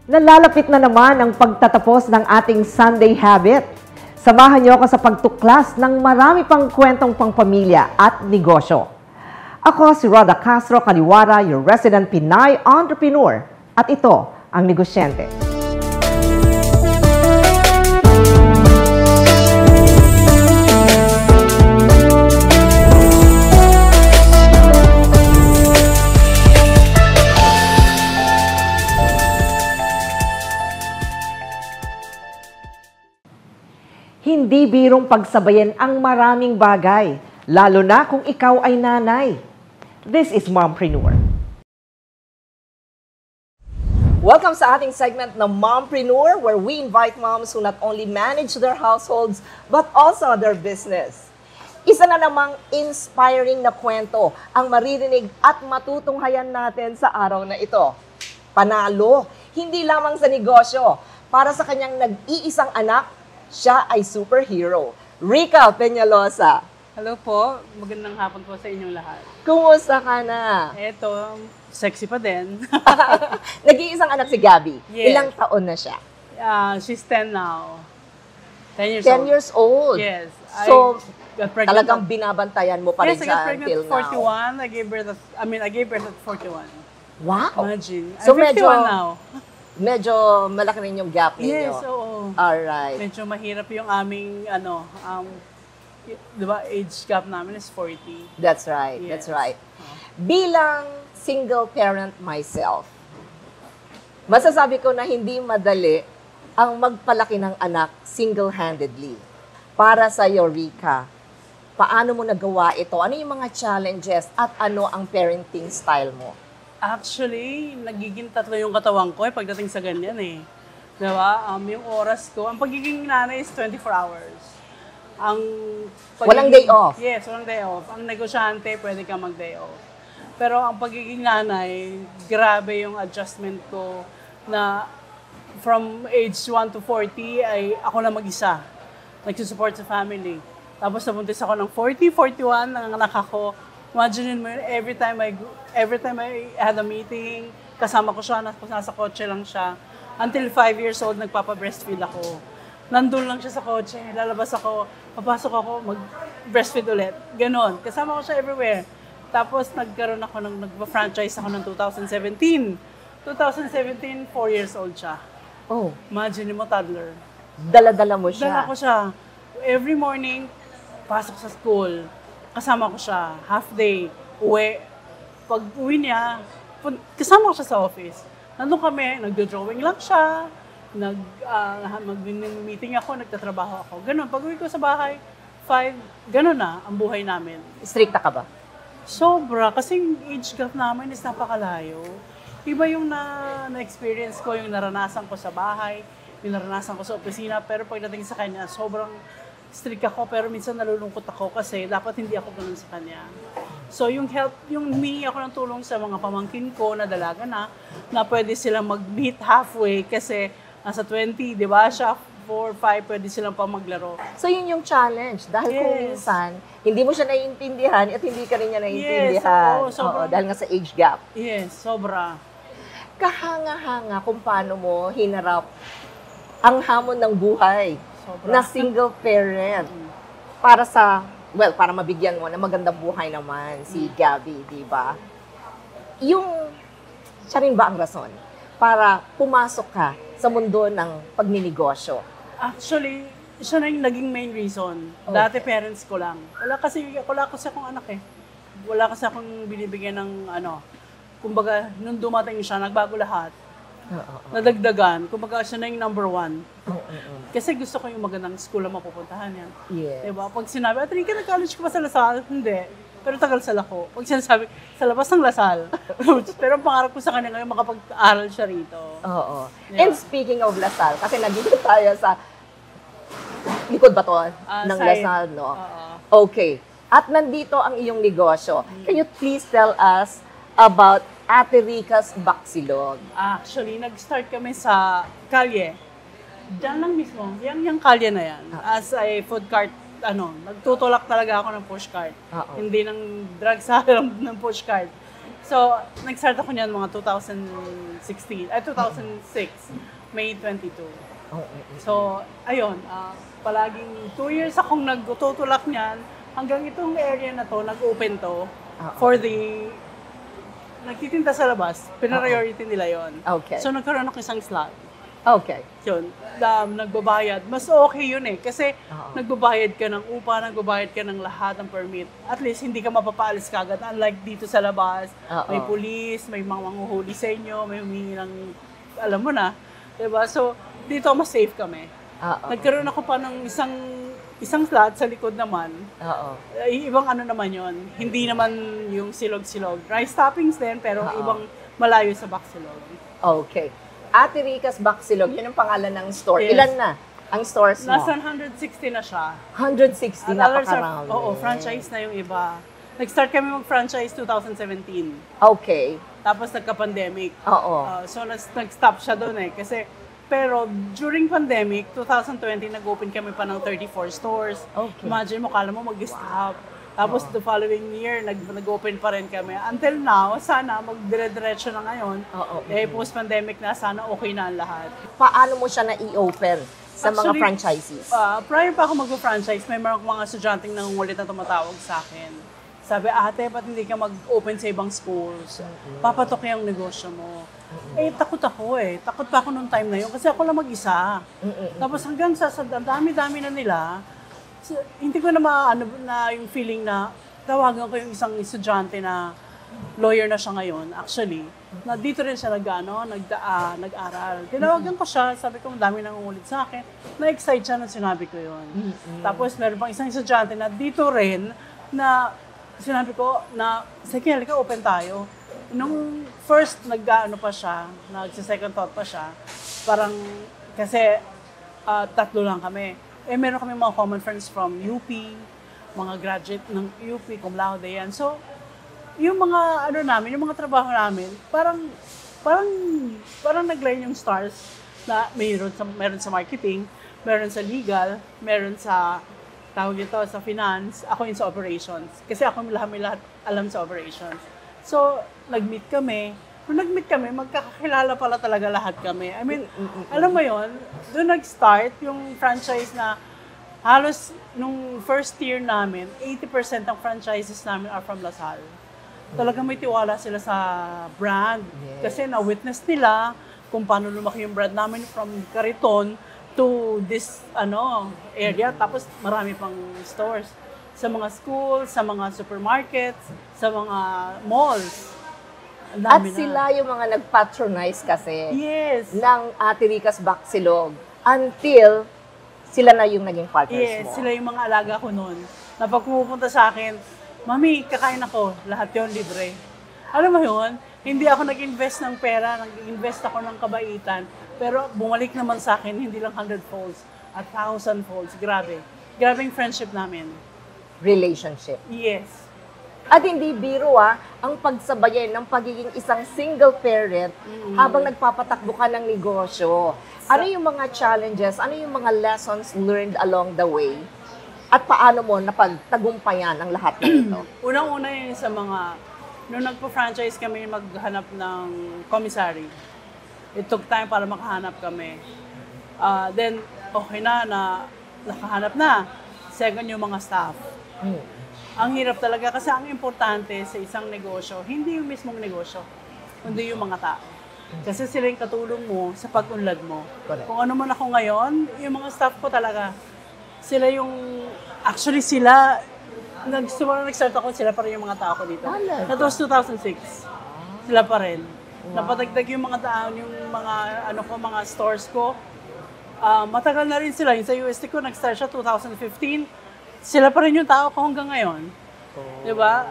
Nalalapit na naman ang pagtatapos ng ating Sunday Habit. Samahan niyo ako sa pagtuklas ng marami pang kwentong pangpamilya at negosyo. Ako si Roda Castro Kaliwara, your resident Pinay entrepreneur. At ito ang Negosyente. Hindi birong pagsabayan ang maraming bagay, lalo na kung ikaw ay nanay. This is Mompreneur. Welcome sa ating segment na Mompreneur, where we invite moms who not only manage their households, but also their business. Isa na namang inspiring na kwento ang maririnig at matutunghayan natin sa araw na ito. Panalo, hindi lamang sa negosyo, para sa kanyang nag-iisang anak, siya ay superhero. Rica Peñalosa. Hello po. Magandang hapon po sa inyong lahat. Kumusta ka na? Eto, sexy pa din. Nag-iisang anak si Gabby. Yes. Ilang taon na siya? She's 10 now. 10 years 10 old. years old? Yes. So, got pregnant talagang binabantayan mo pa rin yes, I got siya pregnant until at 41. now. I gave birth at 41. Wow. Imagine. So, I'm 51 now. Medyo malaki rin yung gap ninyo. Yes, oo. Alright. Medyo mahirap yung aming, di ba, age gap namin is 40. That's right. Yes. That's right. Bilang single parent myself, masasabi ko na hindi madali ang magpalaki ng anak single-handedly. Para sa iyo, Rica, paano mo nagawa ito? Ano yung mga challenges at ano ang parenting style mo? Actually, nagiging tatlo yung katawan ko pagdating sa ganyan eh. Diba? Yung oras ko, ang pagiging nanay is 24 hours. Walang day off? Yes, walang day off. Ang negosyante, pwede ka mag-day off. Pero ang pagiging nanay, grabe yung adjustment ko na from age 1 to 40 ay ako na mag-isa. Nagsusupport sa family. Tapos nabuntis ako ng 40, 41, nanganak ako. Imagine mo yun, every time I had a meeting, kasama ko siya, nasa kotse lang siya. Until 5 years old, nagpapa-breastfeed ako. Nandun lang siya sa kotse, lalabas ako, papasok ako, mag-breastfeed ulit. Ganon. Kasama ko siya everywhere. Tapos nagpa-franchise ako ng 2017. 2017, 4 years old siya. Oh. Imagine mo, toddler. Dala-dala mo siya? Dala ko siya. Every morning, pasok sa school. Kasama ko siya, half day, uwi. Pag uwi niya, kasama ko siya sa office. Nandun kami, nagdo-drawing lang siya, mag-meeting ako, nagtatrabaho ako. Ganon, pag uwi ko sa bahay, 5, ganon na ang buhay namin. Stricta ka ba? Sobra, kasi yung age gap namin is napakalayo. Iba yung na-experience ko, yung naranasan ko sa bahay, yung naranasan ko sa opisina, pero pagdating sa kanya, sobrang strict ako, pero minsan nalulungkot ako kasi dapat hindi ako ganun sa kanya. So yung humingi ako ng tulong sa mga pamangkin ko na dalaga na pwede silang mag-meet halfway kasi nasa 20, di ba? Siya 4, 5, pwede silang pa maglaro. So yun yung challenge. Dahil kung minsan, hindi mo siya naiintindihan at hindi ka rin niya naiintindihan. Yes, oo, dahil nga sa age gap. Yes, sobra. Kahanga-hanga kung paano mo hinarap ang hamon ng buhay. Sobra. Na single parent para mabigyan mo na magandang buhay naman si Gabby, di ba? Siya rin ba ang rason para pumasok ka sa mundo ng pagninegosyo? Actually, siya na yung naging main reason. Okay. Dati parents ko lang. Wala kasi akong anak eh. Wala kasi akong binibigyan ng kumbaga, nung dumating siya, nagbago lahat. Nadagdagan. Kumbaga, siya na yung number 1. Kasi gusto ko yung magandang school na mapupuntahan yan. Yes. Diba? Pag sinabi, Rika, nag-college ka ba sa Lasal? Hindi. Pero tagal sa Lako. Pag sinasabi, sa labas ng Lasal. Pero ang pangarap ko sa kanya ngayon, makapag-aral siya rito. Oo. Yeah. And speaking of Lasal, kasi nandito tayo sa likod ba to ng side. Lasal, no? Oo. Okay. At nandito ang iyong negosyo. Can you please tell us about Ate Rica's Baksilog? Actually, nag-start kami sa kalye. Diyan lang mismo. Yung kalye na yan. As a food cart, nagtutulak talaga ako ng push cart. Hindi ng drug seller ng push cart. So, nag-start ako niyan mga 2006, May 22. So, ayun, palaging 2 years akong nagtutulak niyan. Hanggang itong area na to, nag-open to for the nagtitinda sa labas. Priority nila yon. Okay. So, nagkaroon ako isang slot. Okay. Yun, nagbabayad. Mas okay yun eh. Kasi nagbabayad ka ng upa, nagbabayad ka ng lahat ng permit. At least hindi ka mapapaalis kagad. Unlike dito sa labas, may pulis, may mga manghuhuli sa inyo, may humingi ng, alam mo na. Diba? So, dito mas safe kami. Nagkaroon ako pa ng isang slot sa likod naman. Ibang ano naman yon. Hindi naman yung silog-silog. Rice toppings din, pero ibang malayo sa Baksilog. Okay. Ate Rica's Baksilog, yun ang pangalan ng store. Yes. Ilan na ang stores mo? Nasa 160 na siya. 160, At napakarami. Oo, franchise na yung iba. Nag-start kami mag-franchise 2017. Okay. Tapos nagka-pandemic. Oo. So nag-stop siya doon eh. Pero during pandemic, 2020, nag-open kami pa ng 34 stores. Okay. Imagine mo, kala mo mag-stop. Tapos the following year, nag-open pa rin kami. Until now, sana magdire-diretso na ngayon. Post-pandemic na, sana okay na ang lahat. Paano mo siya na-i-open sa mga Actually, franchisees? Prior pa ako mag-franchise, may mga estudyanteng nangungulit na tumatawag sa akin. Sabi, ate, ba't hindi ka mag-open sa ibang schools? Papatok yung negosyo mo. Takot ako eh. Takot pa ako nung time na yun kasi ako lang mag-isa. Tapos hanggang sa dami-dami na nila, hindi ko na maano na yung feeling na tawagan ko yung isang estudyante na lawyer na siya ngayon, actually. Na dito rin siya nag-aral. Tinawagan ko siya, sabi ko, dami nang ulit sa akin. Na-excite siya nung sinabi ko yun. Tapos meron pang isang estudyante na dito rin na sinabi ko na, sige, halika, open tayo. Nung first nag-ano pa siya, nag-second thought pa siya, parang kasi tatlo lang kami. Meron kami mga common friends from UP, mga graduate ng UP, cum laude yan. So, yung mga yung mga trabaho namin, parang nag-line yung stars na meron sa marketing, meron sa legal, meron sa tawag ito sa finance, ako yung sa operations. Kasi ako may lahat alam sa operations. So, nag-meet kami. Nung nag-meet kami, magkakakilala pala talaga lahat kami. I mean, alam mo yon, doon nag-start yung franchise na halos nung first year namin, 80% ng franchises namin are from Lasal. Talagang may tiwala sila sa brand. Kasi na-witness nila kung paano lumaki yung brand namin from Cariton to this area. Tapos marami pang stores. Sa mga schools, sa mga supermarkets, sa mga malls. At sila yung mga nag-patronize kasi ng Ate Rica's Baksilog until sila na yung naging partners mo. Sila yung mga alaga ko noon. Na pag pumupunta sa akin, Mami, kakain ako, lahat yon libre. Alam mo yun, hindi ako nag-invest ng pera, nag-invest ako ng kabaitan, pero bumalik naman sa akin, hindi lang 100 folds, 1,000 folds. Grabe. Grabe yung friendship namin. Relationship. Yes. At hindi biro ang pagsabayan ng pagiging isang single parent habang nagpapatakbo ka ng negosyo. Ano yung mga challenges, ano yung mga lessons learned along the way? At paano mo napagtagumpayan ang lahat ng ito? Unang-una yun sa mga, nung nagpo-franchise kami maghanap ng commissary, it took time para makahanap kami. Then, okay na nakahanap na. Second, yung mga staff. Ang hirap talaga kasi ang importante sa isang negosyo, hindi yung mismong negosyo, kundi yung mga tao. Kasi sila yung katulong mo sa pag-unlad mo. Correct. Kung ano man ako ngayon, yung mga staff ko talaga, sila yung, actually sila, nag-start ako, sila pa rin yung mga tao ko dito. That was 2006. Sila pa rin. Napatagdag yung mga tao, yung mga, mga stores ko. Matagal na rin sila. Yung sa UST ko, nag-start siya 2015. Sila pa rin yung tao ko hanggang ngayon. Diba?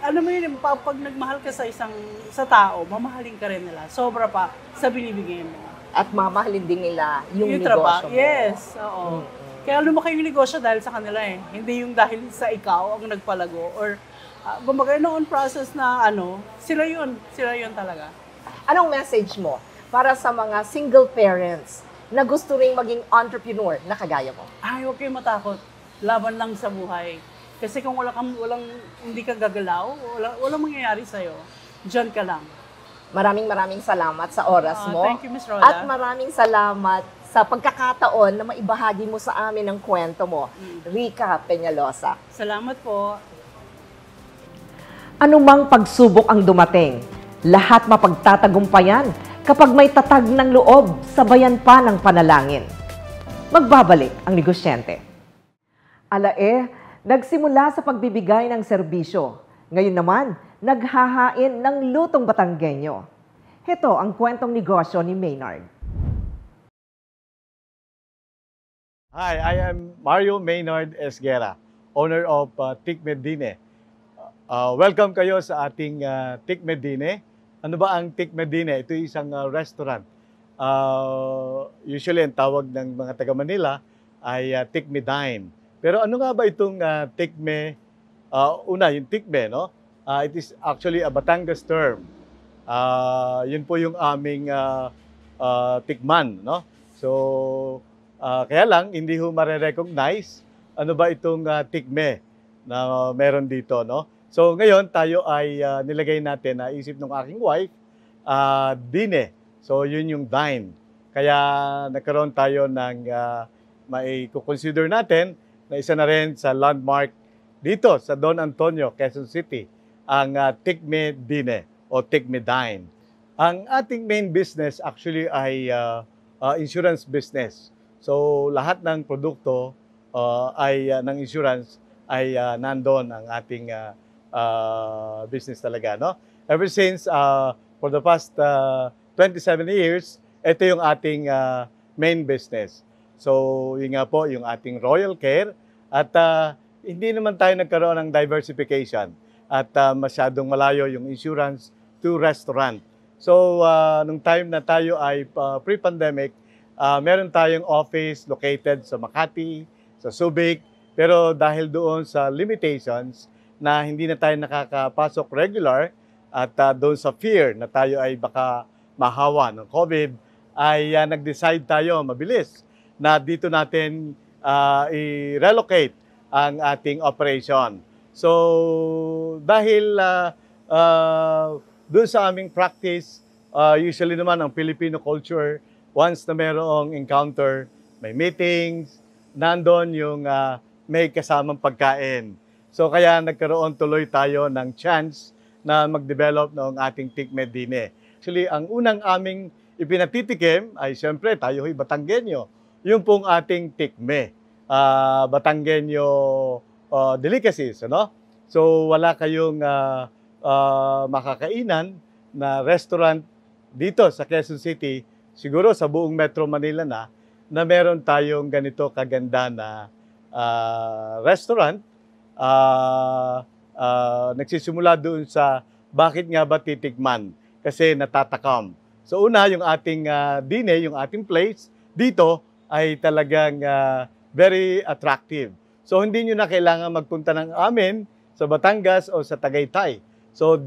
Alam mo yun, pag nagmahal ka sa tao, mamahalin ka rin nila. Sobra pa sa binibigay mo. At mamahalin din nila yung negosyo trabaho. mo. Yes, oo. Kaya lumaki yung negosyo dahil sa kanila eh. Hindi yung dahil sa ikaw ang nagpalago or gumagay noon process na sila yun talaga. Anong message mo para sa mga single parents na gusto ring maging entrepreneur na kagaya mo? Ay, huwag kayong matakot. Laban lang sa buhay. Kasi kung hindi ka gagalaw, walang mangyayari sa'yo. Diyan ka lang. Maraming salamat sa oras mo. Thank you, Miss Roda. At maraming salamat sa pagkakataon na maibahagi mo sa amin ang kwento mo. Rica Peñalosa. Salamat po. Anumang pagsubok ang dumating, lahat mapagtatagumpayan kapag may tatag ng loob, sabayan pa ng panalangin. Magbabalik ang negosyante. Alae, nagsimula sa pagbibigay ng serbisyo. Ngayon naman, naghahain ng lutong Batanggenyo. Ito ang kwentong negosyo ni Maynard. Hi, I am Mario Maynard Esguera, owner of Tic Medine. Welcome kayo sa ating Tic Medine. Ano ba ang Tic Medine? Ito isang restaurant. Usually, ang tawag ng mga taga Manila ay Tic Medine. Pero ano nga ba itong Tic Me? Una, yung Tic Me, no? It is actually a Batangas term. Yun po yung aming tikman, no? So, kaya lang, hindi ho marirecognize ano ba itong tikme na meron dito, no? So, ngayon, tayo ay nilagay natin na isip ng aking wife, dine. So, yun yung dine. Kaya nagkaroon tayo ng may consider natin na isa na rin sa landmark dito sa Don Antonio, Quezon City, ang Tikme Dine o Tikme Dine. Ang ating main business actually ay insurance business. So lahat ng produkto ng insurance ay nandoon ang ating business talaga, no? Ever since for the past 27 years, ito yung ating main business. So yun nga po yung ating Royal Care at hindi naman tayo nagkaroon ng diversification at masyadong malayo yung insurance to restaurant. So, nung time na tayo ay pre-pandemic, meron tayong office located sa Makati, sa Subic, pero dahil doon sa limitations na hindi na tayo nakakapasok regular at doon sa fear na tayo ay baka mahawa ng COVID, ay nag-decide tayo mabilis na dito natin i-relocate ang ating operation. So, dahil doon sa aming practice, usually naman ang Filipino culture, once na merong encounter, may meetings, nandun yung may kasamang pagkain. So, kaya nagkaroon tuloy tayo ng chance na mag-develop ng ating Tic Medine. Actually, ang unang aming ipinatitikim ay siyempre tayo ay Batanggenyo. Yung pong ating tikme. Batanggenyo delicacies, ano? So wala kayong makakainan na restaurant dito sa Quezon City, siguro sa buong Metro Manila na meron tayong ganito kaganda na restaurant. Nagsisimula doon sa bakit nga ba titikman? Kasi natatakam. So una, yung ating dine, yung ating place, dito ay talagang very attractive. So hindi nyo na kailangan magpunta ng amin sa Batangas o sa Tagaytay. So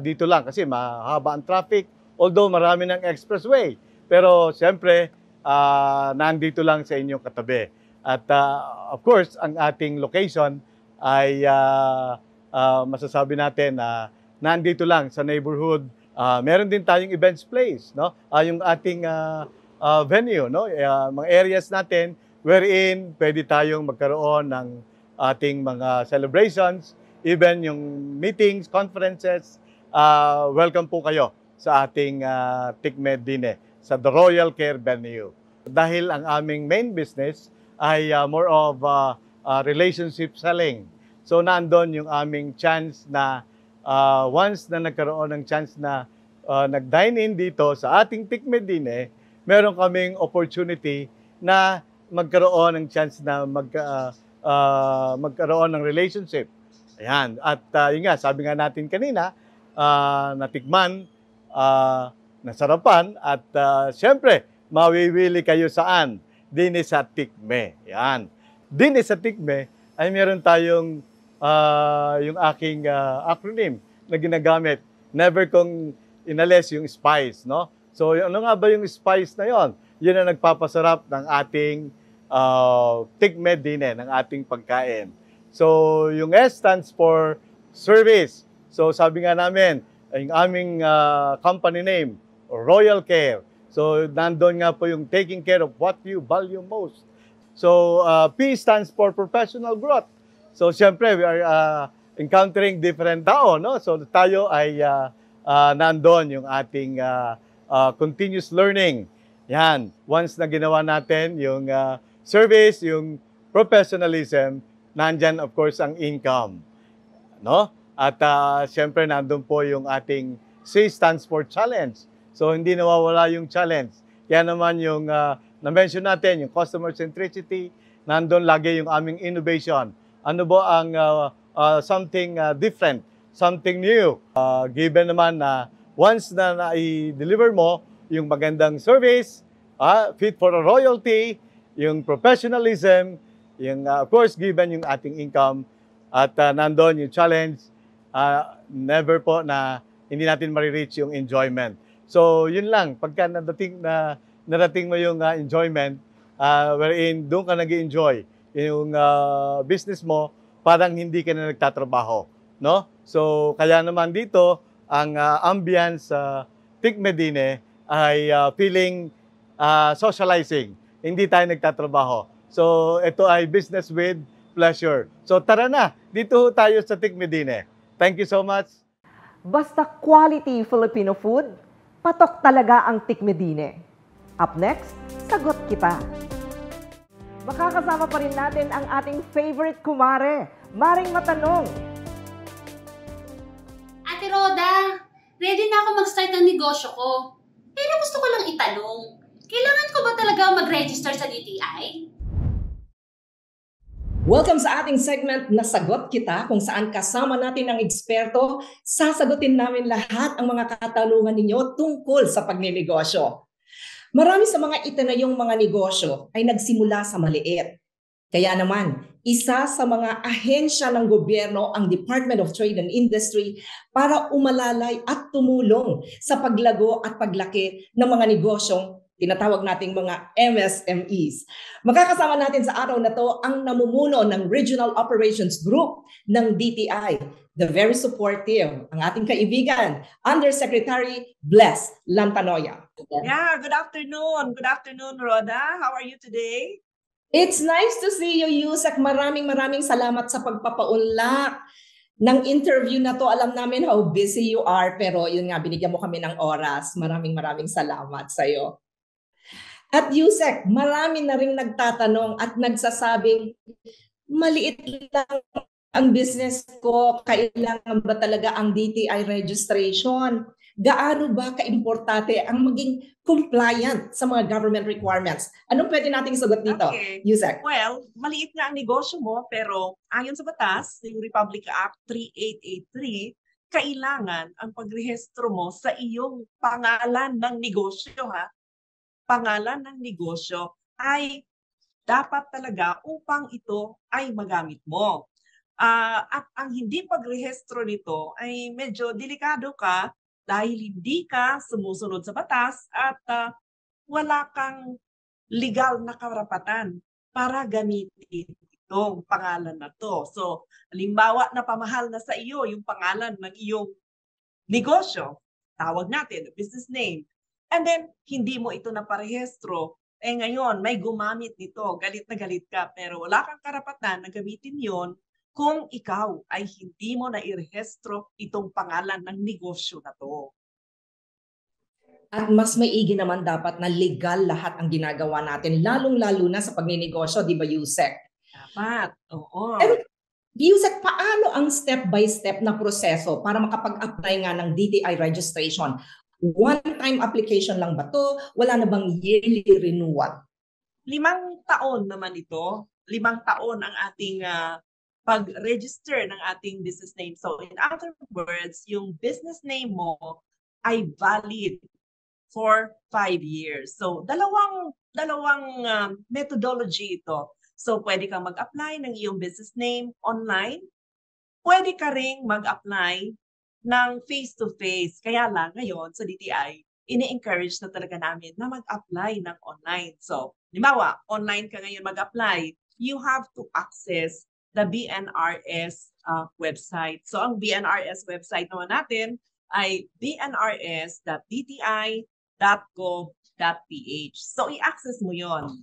dito lang kasi mahaba ang traffic, although marami ng expressway. Pero siyempre, nandito lang sa inyong katabi. At of course, ang ating location ay masasabi natin na nandito lang sa neighborhood. Meron din tayong events place, no? Yung ating venue, no? Mga areas natin wherein pwede tayong magkaroon ng ating mga celebrations, even yung meetings, conferences. Welcome po kayo sa ating Tic Medine, sa The Royal Care Venue. Dahil ang aming main business ay more of relationship selling. So nandun yung aming chance na once na nagkaroon ng chance na nag-dine in dito sa ating Tic Medine, meron kaming opportunity na magkaroon ng chance na magkaroon ng relationship. Ayan. At yun nga, sabi nga natin kanina, natikman, nasarapan, at siyempre, mawiwili kayo saan? Dine sa Tikme. Ayan. Dine sa Tikme ay meron tayong yung aking acronym na ginagamit. Never kong inalis yung spice, no? So, ano nga ba yung spice na yon? Yun ang nagpapasarap ng ating Tic Medine, ng ating pagkain. So, yung S stands for service. So, sabi nga namin, yung aming company name, Royal Care. So, nandun nga po yung taking care of what you value most. So, P stands for professional growth. So, siyempre, we are encountering different tao, no? So, tayo ay nandun yung ating continuous learning. Yan. Once na ginawa natin yung service, yung professionalism, nandyan, of course, ang income. No? At siyempre, nandun po yung ating C stands for challenge. So, hindi nawawala yung challenge. Kaya naman yung na-mention natin, yung customer centricity, nandun lagi yung aming innovation. Ano ba ang something different, something new? Given naman na once na na-deliver mo yung magandang service, fit for a royalty, yung professionalism, yung of course, given yung ating income, at nandun yung challenge, never po na hindi natin marireach yung enjoyment. So, yun lang. Pagka narating mo yung enjoyment, wherein doon ka nag-enjoy yung business mo, parang hindi ka na nagtatrabaho. No? So, kaya naman dito, ang ambience sa Tic Medine ay feeling socializing. Hindi tayo nagtatrabaho. So, ito ay business with pleasure. So, tara na. Dito tayo sa Tic Medine. Thank you so much. Basta quality Filipino food, patok talaga ang Tic Medine. Up next, sagot kita. Makakasama pa rin natin ang ating favorite kumare, Maring Matanong. Ate Roda, ready na ako mag-start ng negosyo ko. Pero gusto ko lang itanong, kailangan ko ba talaga mag-register sa DTI? Welcome sa ating segment na Sagot Kita, kung saan kasama natin ang eksperto. Sasagutin namin lahat ang mga katanungan ninyo tungkol sa pagninegosyo. Marami sa mga itinayong mga negosyo ay nagsimula sa maliit. Kaya naman, isa sa mga ahensya ng gobyerno ang Department of Trade and Industry para umalalay at tumulong sa paglago at paglaki ng mga negosyong tinatawag nating mga MSMEs. Makakasama natin sa araw na to ang namumuno ng Regional Operations Group ng DTI, the very supportive, ang ating kaibigan, Undersecretary Bless Lantanoya. Yeah, good afternoon. Good afternoon, Rhoda. How are you today? It's nice to see you, Yusek. Maraming salamat sa pagpapaunlak ng interview na to. Alam namin how busy you are, pero yun nga, binigyan mo kami ng oras. Maraming salamat sa'yo. At Yusek, marami na rin nagtatanong at nagsasabing, maliit lang ang business ko, kailangan ba talaga ang DTI registration? Gaano ba kaimportante ang maging compliant sa mga government requirements? Anong pwede nating sagot dito, Okay. Yusek? Well, maliit nga ang negosyo mo, pero ayon sa batas, yung Republic Act 3883, kailangan ang pagrehistro mo sa iyong pangalan ng negosyo, ha? Pangalan ng negosyo ay dapat talaga upang ito ay magamit mo. At ang hindi pagrehistro nito ay medyo delikado ka dahil hindi ka sumusunod sa batas at wala kang legal na karapatan para gamitin itong pangalan na to. So, halimbawa na pamahal na sa iyo yung pangalan ng iyong negosyo, tawag natin, business name, and then hindi mo ito naparehistro, ngayon may gumamit nito, galit na galit ka, pero wala kang karapatan na gamitin yon kung ikaw ay hindi mo na irehistro itong pangalan ng negosyo na to. At mas maigi naman dapat na legal lahat ang ginagawa natin, lalong-lalo na sa pagninegosyo, di ba, Yusek? Dapat, oo. Pero, Yusek, paano ang step-by-step na proseso para makapag-apply nga ng DTI registration? One-time application lang ba to? Wala na bang yearly renewal? 5 taon naman ito. 5 taon ang ating pag-register ng ating business name. So in other words, yung business name mo ay valid for 5 years. So dalawang methodology ito. So pwede kang mag-apply ng iyong business name online. Pwede ka ring mag-apply ng face-to-face. Kaya lang ngayon sa DTI, ini-encourage na talaga namin na mag-apply ng online. So, halimbawa, online ka ngayon mag-apply, you have to access the BNRS website. So, ang BNRS website naman natin ay bnrs.dti.gov.ph. So, i-access mo yon.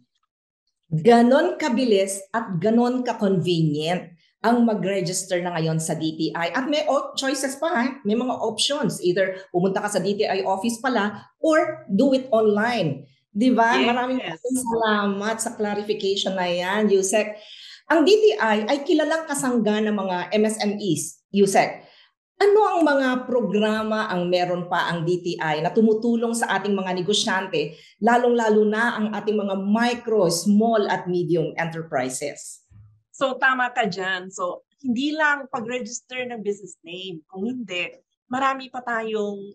Ganon kabilis at ganon ka-convenient ang mag-register na ngayon sa DTI. At may choices pa, ha? May mga options. Either pumunta ka sa DTI office pala or do it online. Di ba? Yes. Maraming salamat sa clarification na yan, Yusek. Ang DTI ay kilalang kasangga ng mga MSMEs, Yusek. Ano ang mga programa ang meron pa ang DTI na tumutulong sa ating mga negosyante, lalong-lalo na ang ating mga micro, small at medium enterprises? So, tama ka dyan. So, hindi lang pag-register ng business name. Kung hindi, marami pa tayong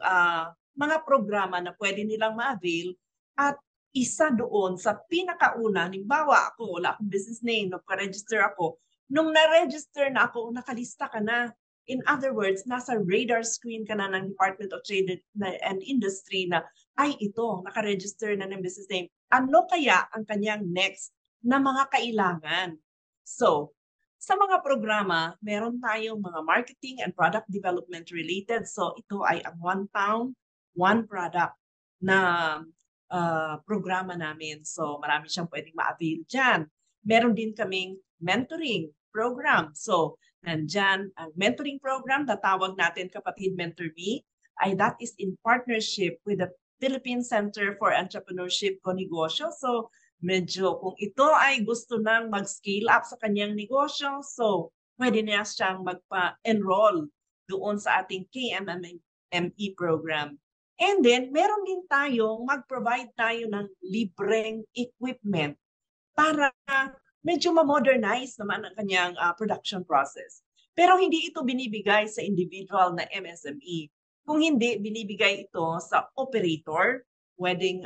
mga programa na pwede nilang ma-avail. At isa doon sa pinakauna, halimbawa ako, wala akong business name, nagpa-register ako. Nung na-register na ako, nakalista ka na. In other words, nasa radar screen ka na ng Department of Trade and Industry na, ay ito, nakaregister na ng business name. Ano kaya ang kanyang next na mga kailangan? So, sa mga programa, meron tayong mga marketing and product development related. So, ito ay ang One Town, One Product na programa namin. So, marami siyang pwedeng ma-avail dyan. Meron din kaming mentoring program. So, nandyan ang mentoring program na tawag natin Kapatid Mentor Me, ay that is in partnership with the Philippine Center for Entrepreneurship Konegosyo. So, medyo kung ito ay gusto nang mag-scale up sa kanyang negosyo, so pwede niya siyang magpa-enroll doon sa ating KMME program. And then, meron din tayong mag-provide tayo ng libreng equipment para medyo ma-modernize naman ang kanyang production process. Pero hindi ito binibigay sa individual na MSME. Kung hindi, binibigay ito sa operator, pwedeng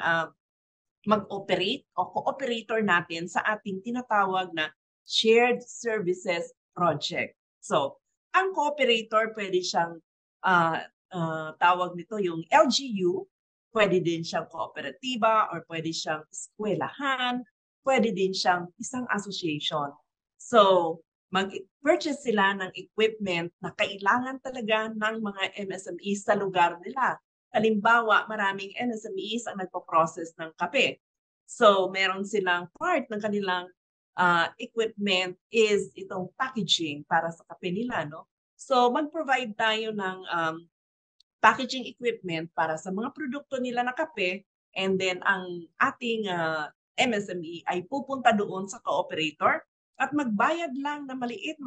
mag-operate o co-operator natin sa ating tinatawag na shared services project. So, ang co-operator pwede siyang tawag nito yung LGU, pwede din siyang kooperatiba or pwede siyang eskwelahan, pwede din siyang isang association. So, mag-purchase sila ng equipment na kailangan talaga ng mga MSMEs sa lugar nila. Halimbawa, maraming MSMEs ang nagpo-process ng kape. So, meron silang part ng kanilang equipment is itong packaging para sa kape nila, no? So, mag-provide tayo ng packaging equipment para sa mga produkto nila na kape, and then ang ating MSME ay pupunta doon sa co-operator at magbayad lang na maliit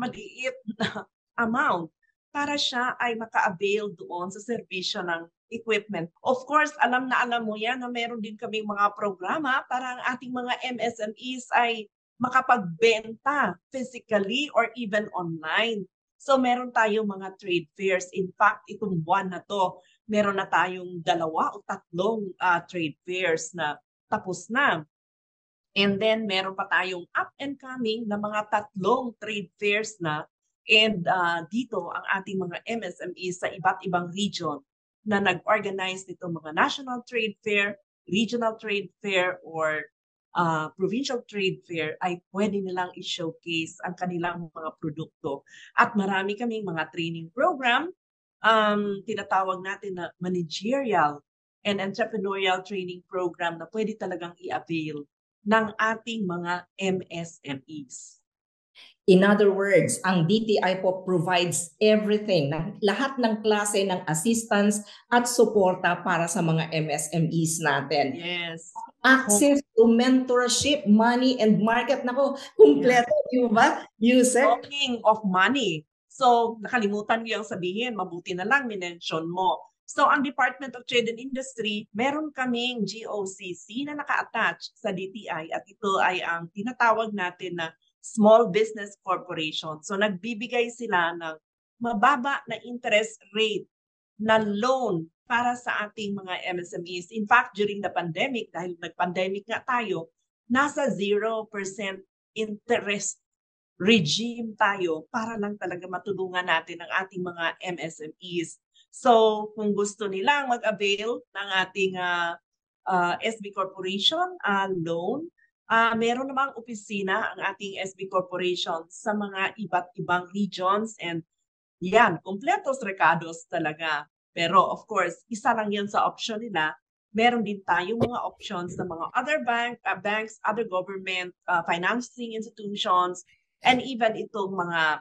na amount para siya ay maka-avail doon sa serbisyo ng equipment. Of course, alam mo yan na meron din kaming mga programa para ang ating mga MSMEs ay makapagbenta physically or even online. So meron tayong mga trade fairs. In fact, itong buwan na to, meron na tayong 2 o 3 trade fairs na tapos na. And then meron pa tayong up and coming na mga 3 trade fairs na. And dito ang ating mga MSMEs sa iba't ibang region na nag-organize nito mga national trade fair, regional trade fair, or provincial trade fair ay pwede nilang i-showcase ang kanilang mga produkto. At marami kaming mga training program, tinatawag natin na managerial and entrepreneurial training program na pwede talagang i-avail ng ating mga MSMEs. In other words, ang DTI po provides everything, lahat ng klase ng assistance at suporta para sa mga MSMEs natin. Yes. Access to mentorship, money, and market. Nako, kumpleto, di ba, Yusek? Talking of money. So, nakalimutan ko yung sabihin, mabuti na lang minention mo. So, ang Department of Trade and Industry, meron kaming GOCC na naka-attach sa DTI at ito ay ang tinatawag natin na Small Business Corporation. So, nagbibigay sila ng mababa na interest rate na loan para sa ating mga MSMEs. In fact, during the pandemic, dahil nag-pandemic nga tayo, nasa 0% interest regime tayo para lang talaga matulungan natin ang ating mga MSMEs. So, kung gusto nilang mag-avail ng ating SB Corporation loan, meron namang opisina ang ating SB Corporation sa mga iba't ibang regions, and yan, kompletos recados talaga. Pero of course, isa lang yan sa option nila. Meron din tayong mga options ng mga other banks, other government financing institutions, and even itong mga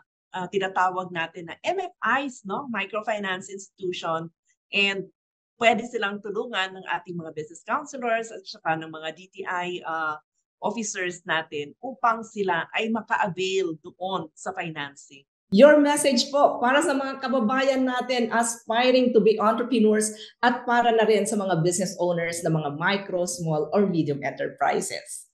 tinatawag natin na MFIs, no? Microfinance Institution. And pwede silang tulungan ng ating mga business counselors at saka ng mga DTI officers natin upang sila ay maka-avail doon sa financing. Your message po para sa mga kababayan natin aspiring to be entrepreneurs at para na rin sa mga business owners ng mga micro, small, or medium enterprises.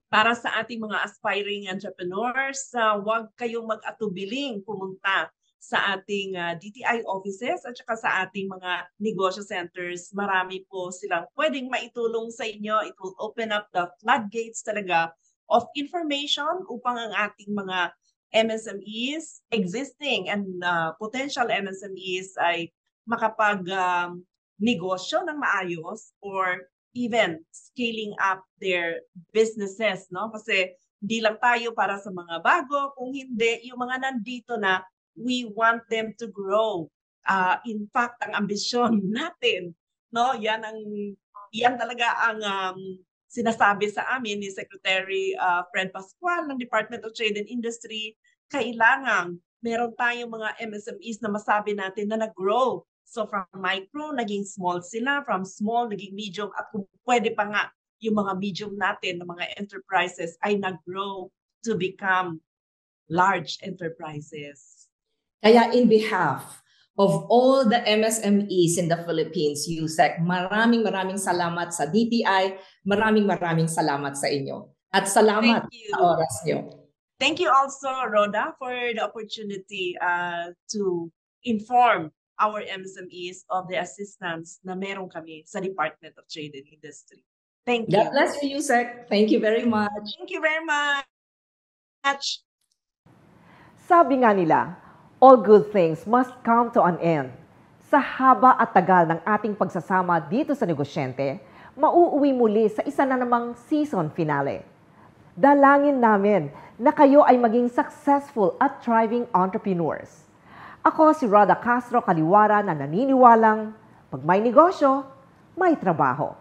Para sa ating mga aspiring entrepreneurs, huwag kayong mag-atubiling pumunta sa ating DTI offices at saka sa ating mga negosyo centers. Marami po silang pwedeng maitulong sa inyo. It will open up the floodgates talaga of information upang ang ating mga MSMEs, existing and potential MSMEs ay makapag-negosyo ng maayos or even scaling up their businesses, no? Kasi hindi lang tayo para sa mga bago, kung hindi, yung mga nandito na, we want them to grow. In fact, ang ambisyon natin, no? Yan talaga ang sinasabi sa amin ni Secretary Fred Pascual ng Department of Trade and Industry. Kailangan meron tayong mga MSMEs na masabi natin na nag-grow. So from micro, naging small sila. From small, naging medium. At kung pwede pa nga, yung mga medium natin, ng mga enterprises ay nag-grow to become large enterprises. Kaya in behalf of all the MSMEs in the Philippines, Yusek, maraming salamat sa DTI. Maraming salamat sa inyo. At salamat sa oras nyo. Thank you also, Rhoda, for the opportunity to inform our MSMEs of the assistance na meron kami sa Department of Trade and Industry. Thank you. God bless you, Yusek. Thank you very much. Thank you very much. Sabi nga nila, all good things must come to an end. Sa haba at tagal ng ating pagsasama dito sa Negosyente, mauuwi muli sa isa na namang season finale. Dalangin namin na kayo ay maging successful at thriving entrepreneurs. Ako si Rhoda Castro Kaliwara na naniniwalang pag may negosyo, may trabaho.